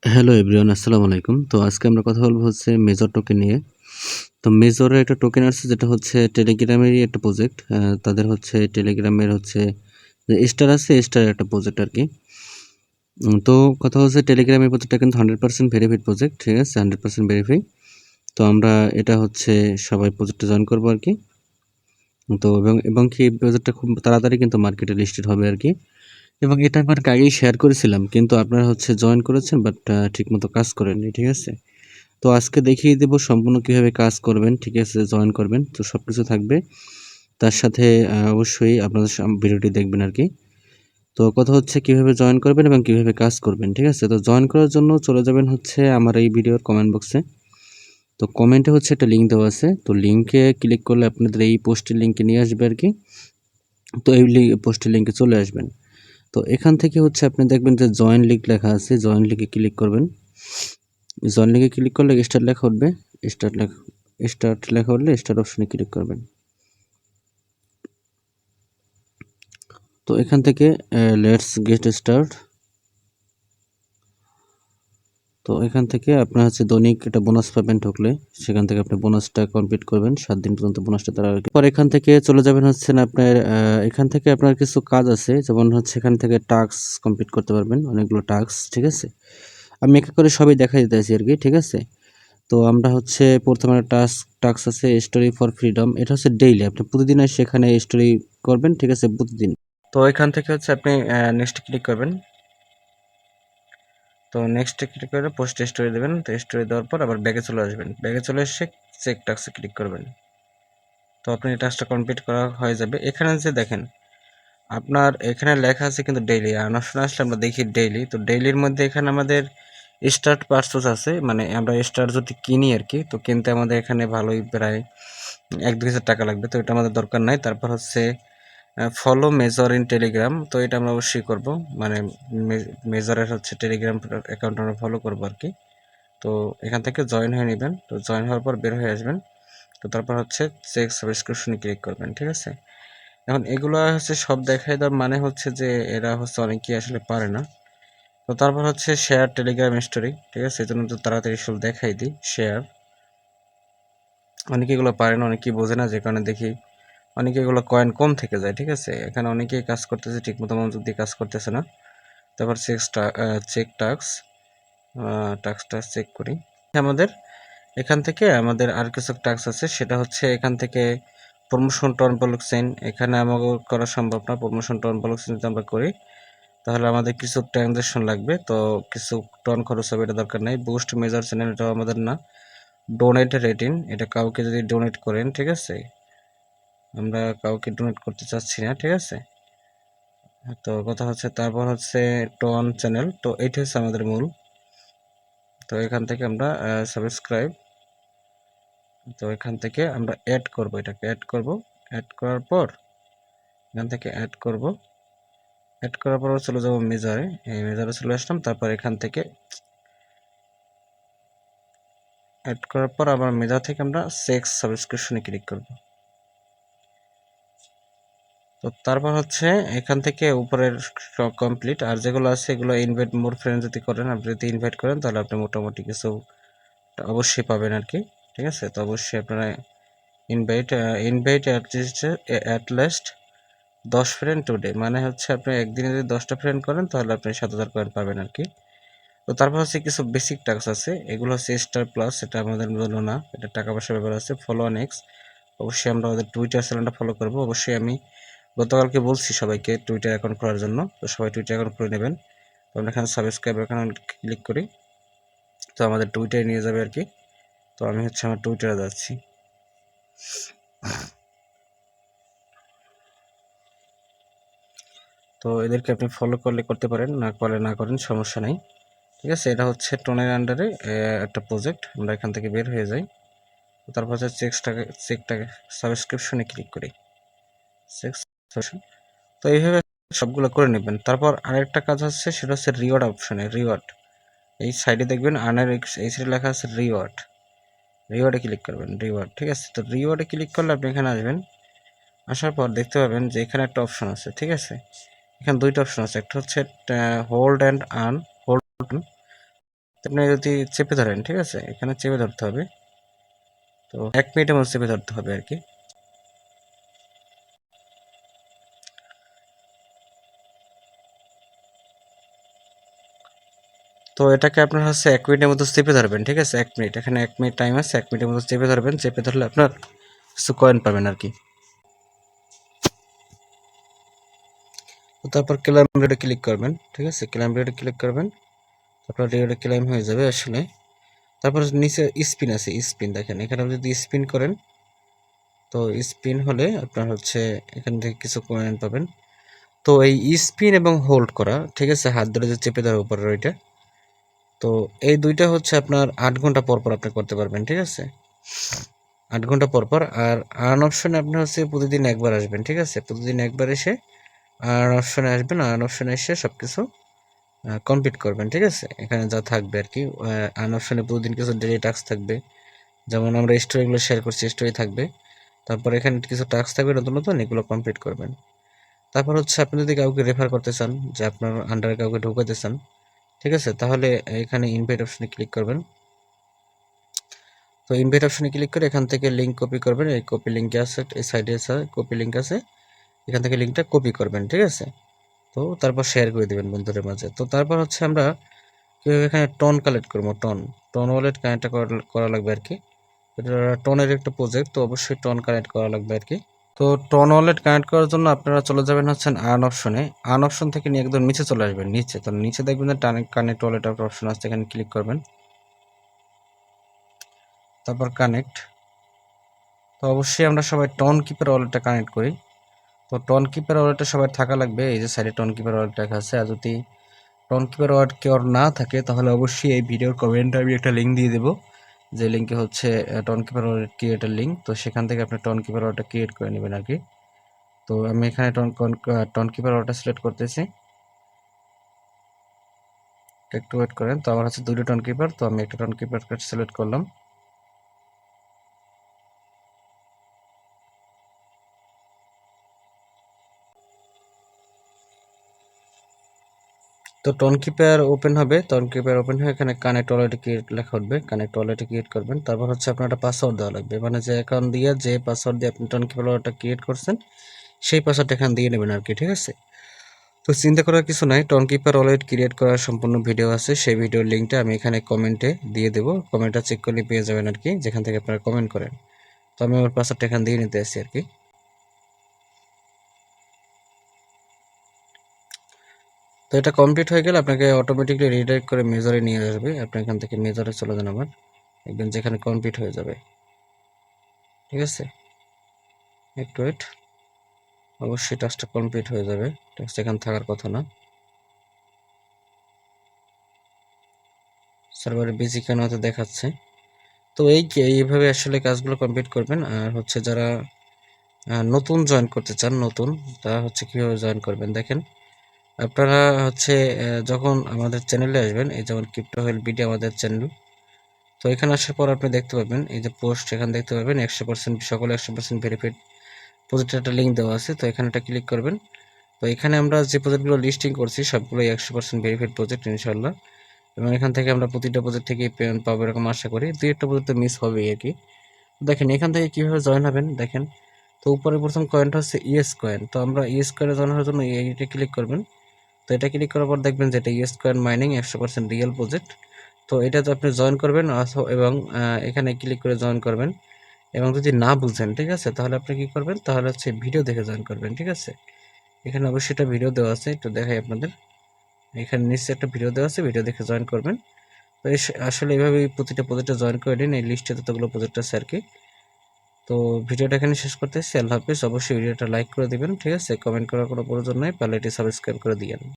Hello everyone, আসসালামু আলাইকুম। তো আজকে আমরা কথা বলবো হচ্ছে মেজর টোকেন নিয়ে। তো মেজরের একটা টোকেন আছে যেটা হচ্ছে টেলিগ্রামেরই একটা প্রজেক্ট। তাদের হচ্ছে টেলিগ্রামের হচ্ছে যে স্টার আছে, স্টারের একটা প্রজেক্ট আরকি। তো কথা হচ্ছে টেলিগ্রামের প্রজেক্টটা কিন্তু 100% ভেরিফাইড প্রজেক্ট, ঠিক আছে? 100% ভেরিফাই। তো আমরা এটা হচ্ছে সবাই প্রজেক্টে জয়েন করবো আরকি। তো এবং কি এই প্রজেক্টটা খুব তাড়াতাড়ি কিন্তু মার্কেটে লিস্টেড হবে আরকি। এবং এটা আমি অনেক আগেই শেয়ার করেছিলাম, কিন্তু আপনারা হচ্ছে জয়েন করেছেন বাট ঠিকমতো কাজ করেননি, ঠিক আছে? তো আজকে দেখিয়ে দেব সম্পূর্ণ কিভাবে কাজ করবেন, ঠিক আছে? জয়েন করবেন, তো সবকিছু থাকবে। তার সাথে অবশ্যই আপনাদের ভিডিওটি দেখবেন আরকি। তো কথা হচ্ছে কিভাবে জয়েন করবেন এবং কিভাবে কাজ করবেন, ঠিক আছে? তো জয়েন করার জন্য চলে যাবেন হচ্ছে আমার এই ভিডিওর কমেন্ট বক্সে। তো কমেন্টে হচ্ছে একটা লিঙ্ক দেওয়া আছে। তো লিঙ্কে ক্লিক করলে আপনাদের এই পোস্টের লিঙ্কে নিয়ে আসবে আরকি। তো এই পোস্টের লিঙ্কে চলে আসবেন। তো এখান থেকে হচ্ছে আপনি দেখবেন যে জয়েন লিঙ্ক লেখা আছে, জয়েন লিঙ্কে ক্লিক করবেন। জয়েন লিঙ্কে ক্লিক করলে স্টার্ট লেখা উঠবে। স্টার্ট লেখা উঠলে স্টার্ট অপশনে ক্লিক করবেন। তো এখান থেকে লেটস গেট স্টার্ট। তো এখান থেকে আপনার হচ্ছে দৈনিক একটা বোনাস পাবেন ঢুকলে। সেখান থেকে আপনি বোনাসটা কমপ্লিট করবেন। ৭ দিন পর্যন্ত বোনাসটা তারা আরকি। পরে এখান থেকে চলে যাবেন হচ্ছে আপনার এখান থেকে আপনার কিছু কাজ আছে। যেমন হচ্ছে এখান থেকে টাস্ক কমপ্লিট করতে পারবেন। অনেকগুলো টাস্ক, ঠিক আছে? আমি এক এক করে সবই দেখাই দিতেছি আরকি, ঠিক আছে? তো আমরা হচ্ছে প্রথমে টাস্ক আছে স্টোরি ফর ফ্রিডম। এটা হচ্ছে ডেইলি। আপনি প্রতিদিন সেখানে স্টোরি করবেন, ঠিক আছে? প্রতিদিন। তো এখান থেকে হচ্ছে আপনি নেক্সট ক্লিক করবেন। তো নেক্সটে ক্লিক করে পোস্টে স্টোরি দেবেন। তো স্টোরি দেওয়ার পর আবার ব্যাগে চলে আসবেন। ব্যাগে চলে এসে চেক টাস্কে ক্লিক করবেন। তো আপনি এই টাস্কটা কমপ্লিট করা হয়ে যাবে। এখানে যে দেখেন আপনার এখানে লেখা আছে কিন্তু ডেইলি, আর অপশন আসলে আমরা দেখি ডেইলি। তো ডেইলির মধ্যে এখানে আমাদের স্টার্ট পারচেজ আছে, মানে আমরা স্টার যদি কিনি আর কি, তো কিনতে আমাদের এখানে ভালোই প্রায় 1-2 হাজার টাকা লাগবে। তো এটা আমাদের দরকার নাই। তারপর হচ্ছে ফলো মেজর ইন টেলিগ্রাম। তো এটা আমরা অবশ্যই করব, মানে মেজরের হচ্ছে টেলিগ্রাম অ্যাকাউন্ট আমরা ফলো করবো আর কি। তো এখান থেকে জয়েন হয়ে নেবেন। তো জয়েন হওয়ার পর বের হয়ে আসবেন। তো তারপর হচ্ছে চেক সাবস্ক্রিপশনে ক্লিক করবেন, ঠিক আছে? এখন এগুলো হচ্ছে সব দেখাই দেওয়ার মানে হচ্ছে যে এরা হচ্ছে অনেকেই আসলে পারে না। তো তারপর হচ্ছে শেয়ার টেলিগ্রাম স্টোরি, ঠিক আছে? এই জন্য তো তাড়াতাড়ি সব দেখাই দিই। শেয়ার, অনেকে এগুলো পারে না, অনেকেই বোঝে না, যে কারণে দেখি অনেকে এগুলো কয়েন কম থেকে যায়, ঠিক আছে? এখানে অনেকেই কাজ করতেছে ঠিকমতো মনোযোগ দিয়ে কাজ করতেছে না। তারপর চেক টাস্কটা চেক করি। আমাদের এখান থেকে আমাদের আর কিছু টাস্ক আছে, সেটা হচ্ছে এখান থেকে প্রমোশন টন ব্লক চেইন। এখানে আমাকে করা সম্ভব না। প্রমোশন টন ব্লক চেইন যদি আমরা করি তাহলে আমাদের কিছু ট্রানজাকশন লাগবে, তো কিছু টন খরচ হবে, এটা দরকার নাই। বুস্ট মেজার চ্যানেল, এটাও আমাদের না। ডোনেট রেটিং, এটা কাউকে যদি ডোনেট করেন, ঠিক আছে? আমরা কাউকে ডোনেট করতে চাচ্ছি না, ঠিক আছে? তো কথা হচ্ছে তারপর হচ্ছে টন চ্যানেল, তো এইটা হচ্ছে আমাদের মূল। তো এখান থেকে আমরা সাবস্ক্রাইব, তো এখান থেকে আমরা অ্যাড করব, এটাকে অ্যাড করব। অ্যাড করার পর এখান থেকে অ্যাড করব। অ্যাড করার পর চলে যাব মেজারে। এই মেজারে চলে আসলাম। তারপর এখান থেকে অ্যাড করার পর আবার মেজার থেকে আমরা সেক্স সাবস্ক্রিপশনে ক্লিক করব। তো তারপর হচ্ছে এখান থেকে উপরের কমপ্লিট, আর যেগুলো আছে এগুলো ইনভাইট মোর ফ্রেন্ড যদি করেন, আপনি যদি ইনভাইট করেন তাহলে আপনি মোটামুটি কিছু অবশ্যই পাবেন আর কি, ঠিক আছে? তো অবশ্যই আপনারা invite at last 10 friend today, মানে হচ্ছে আপনি একদিনে যদি 10টা ফ্রেন্ড করেন তাহলে আপনি 7,000 কয়েন পাবেন আর কি। তো তারপর হচ্ছে কিছু বেসিক টাস্ক আছে, এগুলো হচ্ছে স্টার প্লাস, এটা আমাদের জন্য না, এটা টাকা পয়সার ব্যাপার আছে। ফলো অন এক্স, অবশ্যই আমরা আমাদের টুইটার চ্যানেলটা ফলো করব। অবশ্যই আমি গতকালকে বলছি সবাইকে টুইটার অ্যাকাউন্ট খোলার জন্য, তো সবাই টুইটার অ্যাকাউন্ট খুলে নেবেন। তো আমরা এখানে সাবস্ক্রাইব অ্যাকাউন্ট ক্লিক করি, তো আমাদের টুইটারে নিয়ে যাবে আর কি। তো আমি হচ্ছে আমার টুইটারে যাচ্ছি। তো এদেরকে আপনি ফলো করলে করতে পারেন, না করলে না করেন, সমস্যা নাই, ঠিক আছে? এটা হচ্ছে টোনের আন্ডারে একটা প্রজেক্ট। আমরা এখান থেকে বের হয়ে যাই। তারপর হচ্ছে চেকটাকে সাবস্ক্রিপশনে ক্লিক করি। সাবস্ক্রিপশন, তো এইভাবে সবগুলো করে নেবেন। তারপর আরেকটা কাজ হচ্ছে, সেটা হচ্ছে রিওয়ার্ড অপশনে। রিওয়ার্ড, এই সাইডে দেখবেন আর্নার, এই সাইডে লেখা আছে রিওয়ার্ড। রিওয়ার্ডে ক্লিক করবেন, রিওয়ার্ড, ঠিক আছে? তো রিওয়ার্ডে ক্লিক করলে আপনি এখানে আসবেন। আসার পর দেখতে পাবেন যে এখানে একটা অপশন আছে, ঠিক আছে? এখানে দুইটা অপশন আছে, একটা হচ্ছে হোল্ড অ্যান্ড আর্ন। হোল্ড আপনি যদি চেপে ধরেন, ঠিক আছে, এখানে চেপে ধরতে হবে। তো 1 মিনিটের মধ্যে চেপে ধরতে হবে আর কি। তো এটাকে আপনার হচ্ছে 1 মিনিটের মতো চেপে ধরবেন, ঠিক আছে, 1 মিনিট, এখানে 1 মিনিট টাইম আছে, 1 মিনিটের মতো চেপে ধরবেন। চেপে ধরলে আপনার কিছু কয়েন পাবেন আর কি। তো তারপর ক্লেম রেটে ক্লিক করবেন, ঠিক আছে, ক্লেম রেটে ক্লিক করবেন, তারপর রেটে ক্লেম হয়ে যাবে আসলে। তারপর নিচে স্পিন আছে, স্পিন দেখেন, এখানে যদি স্পিন করেন, তো স্পিন হলে আপনার হচ্ছে এখান থেকে কিছু কয়েন পাবেন। তো এই স্পিন এবং হোল্ড করা, ঠিক আছে, হাত ধরে যে চেপে ধরে উপরের ওইটা, তো এই দুইটা হচ্ছে আপনার 8 ঘন্টা পর পর আপনি করতে পারবেন, ঠিক আছে, 8 ঘন্টা পর পর। আর আর্ন অপশনে আপনি হচ্ছে প্রতিদিন একবার আসবেন, ঠিক আছে, প্রতিদিন একবার এসে আর্ন অপশনে আসবেন, আর্ন অপশনে এসে সব কিছু কমপ্লিট করবেন, ঠিক আছে। এখানে যা থাকবে আর কি, আর্ন অপশনে প্রতিদিন কিছু ডেইলি টাস্ক থাকবে, যেমন আমরা স্টোরিগুলো শেয়ার করছি, স্টোরি থাকবে। তারপর এখানে কিছু টাস্ক থাকবে নতুন নতুন, এগুলো কমপ্লিট করবেন। তারপর হচ্ছে আপনি যদি কাউকে রেফার করতে চান, যে আপনার আন্ডারে কাউকে ঢোকাতে চান, ঠিক আছে, তাহলে এখানে ইনভাইট অপশনে ক্লিক করবেন। তো ইনভাইট অপশনে ক্লিক করে এখান থেকে লিঙ্ক কপি করবেন, এই কপি লিঙ্কে আছে, এই সাইডে আছে কপি লিঙ্ক আছে, এখান থেকে লিঙ্কটা কপি করবেন, ঠিক আছে। তো তারপর শেয়ার করে দেবেন বন্ধুদের মাঝে। তো তারপর হচ্ছে আমরা কীভাবে এখানে টন কালেক্ট করবো, টন ওয়ালেট কানেক্ট করা লাগবে আর কি। এটা টনের একটা প্রজেক্ট, তো অবশ্যই টন কানেক্ট করা লাগবে আর কি। তো টন ওয়ালেট কানেক্ট করার জন্য আপনারা চলে যাবেন হচ্ছেন আর্ন অপশনে, আর্ন অপশন থেকে নিয়ে একদম নিচে চলে আসবেন, নিচে, তো নিচে দেখবেন যে কানেক্ট ওয়ালেট অপশন আছে, এখানে ক্লিক করবেন, তারপর কানেক্ট। তো অবশ্যই আমরা সবাই টন কিপার ওয়ালেটটা কানেক্ট করি। তো টন কিপার ওয়ালেটটা সবাই থাকা লাগবে, এই যে সাইডে টন কিপার ওয়ালেট লেখা আছে। আর যদি টন কিপার ওয়ালেট কেউ না থাকে, তাহলে অবশ্যই এই ভিডিওর কমেন্টে আমি একটা লিঙ্ক দিয়ে দেবো, যে লিঙ্কে হচ্ছে টন কিপার ওয়ালেট ক্রিয়েটের লিঙ্ক। তো সেখান থেকে আপনি টন কিপার ওয়ালেটটা ক্রিয়েট করে নেবেন আর কি। তো আমি এখানে টন কিপার ওয়ালেটটা সিলেক্ট করতেছি, একটু ওয়েট করেন। তো আমার হচ্ছে 2টা টন কিপার, তো আমি একটা টন কিপার সিলেক্ট করলাম। তো টন কিপার ওপেন হবে, টন কিপার ওপেন হয়ে এখানে কানেক্ট ওয়ালেট ক্রিয়েট লেখা উঠবে, কানেক্ট ওয়ালেট ক্রিয়েট করবেন। তারপর হচ্ছে আপনার একটা পাসওয়ার্ড দেওয়া লাগবে, মানে যে অ্যাকাউন্ট দিয়ে, যে পাসওয়ার্ড দিয়ে আপনি টন কিপার ওয়ালেটটা ক্রিয়েট করছেন, সেই পাসওয়ার্ডটা এখানে দিয়ে নেবেন আর কি, ঠিক আছে। তো চিন্তা করার কিছু নাই, টন কিপার ওয়ালেট ক্রিয়েট করার সম্পূর্ণ ভিডিও আছে, সেই ভিডিওর লিঙ্কটা আমি এখানে কমেন্টে দিয়ে দেবো, কমেন্টটা চেক করলে পেয়ে যাবেন আর কি, যেখান থেকে আপনারা কমেন্ট করেন। তো আমি আমার পাসওয়ার্ডটা এখানে দিয়ে নিতে আসি আর কি। তো এটা কমপ্লিট হয়ে গেলে আপনাকে অটোমেটিকলি রিডাইরেক্ট করে মেজরে নিয়ে আসবে, আপনি এখান থেকে মেজরে চলে যান, আবার দেখবেন যেখানে কমপ্লিট হয়ে যাবে, ঠিক আছে। একটু ওয়েট, অবশ্যই টাস্কটা কমপ্লিট হয়ে যাবে, টাস্ক এখানে থাকার কথা না। সার্ভারে বেসিক কেন হয়তো দেখাচ্ছে। তো এইভাবে আসলে কাজগুলো কমপ্লিট করবেন। আর হচ্ছে যারা নতুন জয়েন করতে চান, নতুন, তারা হচ্ছে কীভাবে জয়েন করবেন দেখেন। আপনারা হচ্ছে যখন আমাদের চ্যানেলে আসবেন, এই যেমন ক্রিপ্টো হেল্প বিডি আমাদের চ্যানেল, তো এখানে আসার পর আপনি দেখতে পাবেন এই যে পোস্ট, এখানে দেখতে পাবেন 100% সকলে 100% ভেরিফাইড প্রজেক্টের একটা লিঙ্ক দেওয়া আছে, তো এখানে একটা ক্লিক করবেন। তো এখানে আমরা যে প্রজেক্টগুলো লিস্টিং করছি সবগুলোই 100% ভেরিফাইড প্রজেক্ট ইনশাল্লাহ, এবং এখান থেকে আমরা প্রতিটা প্রজেক্ট থেকে পেমেন্ট পাবো এরকম আশা করি। 2-1টা প্রজেক্ট তো মিস হবেই আর কি। দেখেন এখান থেকে কীভাবে জয়েন হবেন দেখেন। তো উপরে প্রথম কয়েনটা হচ্ছে ইএস কয়েন, তো আমরা ইএস কয়েনে জয়েন হওয়ার জন্য এইটা ক্লিক করবেন। তো এটা ক্লিক করার পর দেখবেন যে এটা ES coin mining 100% real project. তো এটাতে আপনি জয়েন করবেন, এবং এখানে ক্লিক করে জয়েন করবেন। এবং যদি না বুঝেন, ঠিক আছে, তাহলে আপনি কি করবেন, তাহলে হচ্ছে ভিডিও দেখে জয়েন করবেন, ঠিক আছে। এখানে অবশ্যই একটা ভিডিও দেওয়া আছে, একটু দেখাই আপনাদের। এখানে নিশ্চয়ই একটা ভিডিও দেওয়া আছে, ভিডিও দেখে জয়েন করবেন। তো আসলে এইভাবেই প্রতিটা প্রজেক্টে জয়েন করে নিন, এই লিস্টে যতগুলো প্রজেক্ট আছে আর কি। তো ভিডিওটা এখানে শেষ করতেছি, আল্লাহ হাফিজ। অবশ্যই ভিডিওটা লাইক করে দিবেন, ঠিক আছে, কমেন্ট করার কোনো প্রয়োজন নেই, পারলে এটি সাবস্ক্রাইব করে দিয়েন।